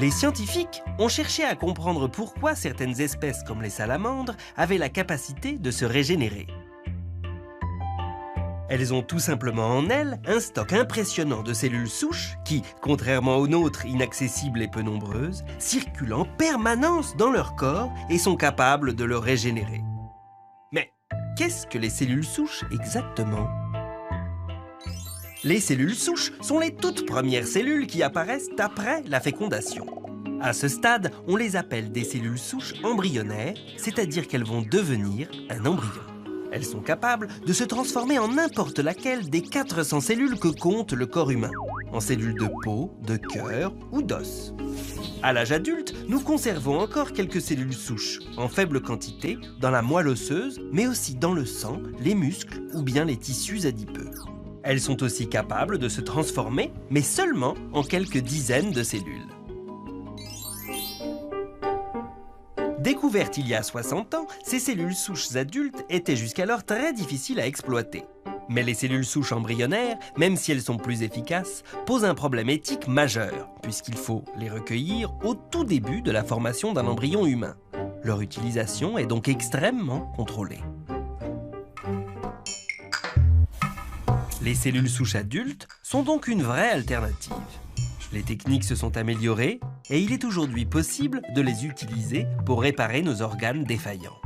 Les scientifiques ont cherché à comprendre pourquoi certaines espèces comme les salamandres avaient la capacité de se régénérer. Elles ont tout simplement en elles un stock impressionnant de cellules souches qui, contrairement aux nôtres inaccessibles et peu nombreuses, circulent en permanence dans leur corps et sont capables de le régénérer. Mais qu'est-ce que les cellules souches exactement ? Les cellules souches sont les toutes premières cellules qui apparaissent après la fécondation. À ce stade, on les appelle des cellules souches embryonnaires, c'est-à-dire qu'elles vont devenir un embryon. Elles sont capables de se transformer en n'importe laquelle des 400 cellules que compte le corps humain, en cellules de peau, de cœur ou d'os. À l'âge adulte, nous conservons encore quelques cellules souches, en faible quantité, dans la moelle osseuse, mais aussi dans le sang, les muscles ou bien les tissus adipeux. Elles sont aussi capables de se transformer, mais seulement en quelques dizaines de cellules. Découvertes il y a 60 ans, ces cellules souches adultes étaient jusqu'alors très difficiles à exploiter. Mais les cellules souches embryonnaires, même si elles sont plus efficaces, posent un problème éthique majeur, puisqu'il faut les recueillir au tout début de la formation d'un embryon humain. Leur utilisation est donc extrêmement contrôlée. Les cellules souches adultes sont donc une vraie alternative. Les techniques se sont améliorées et il est aujourd'hui possible de les utiliser pour réparer nos organes défaillants.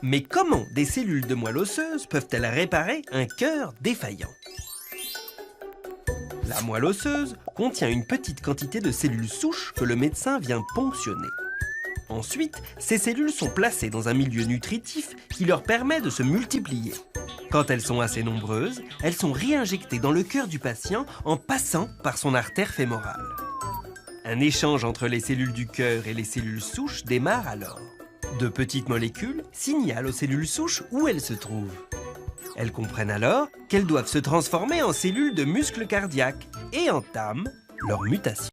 Mais comment des cellules de moelle osseuse peuvent-elles réparer un cœur défaillant ? La moelle osseuse contient une petite quantité de cellules souches que le médecin vient ponctionner. Ensuite, ces cellules sont placées dans un milieu nutritif qui leur permet de se multiplier. Quand elles sont assez nombreuses, elles sont réinjectées dans le cœur du patient en passant par son artère fémorale. Un échange entre les cellules du cœur et les cellules souches démarre alors. De petites molécules signalent aux cellules souches où elles se trouvent. Elles comprennent alors qu'elles doivent se transformer en cellules de muscles cardiaques et entament leur mutation.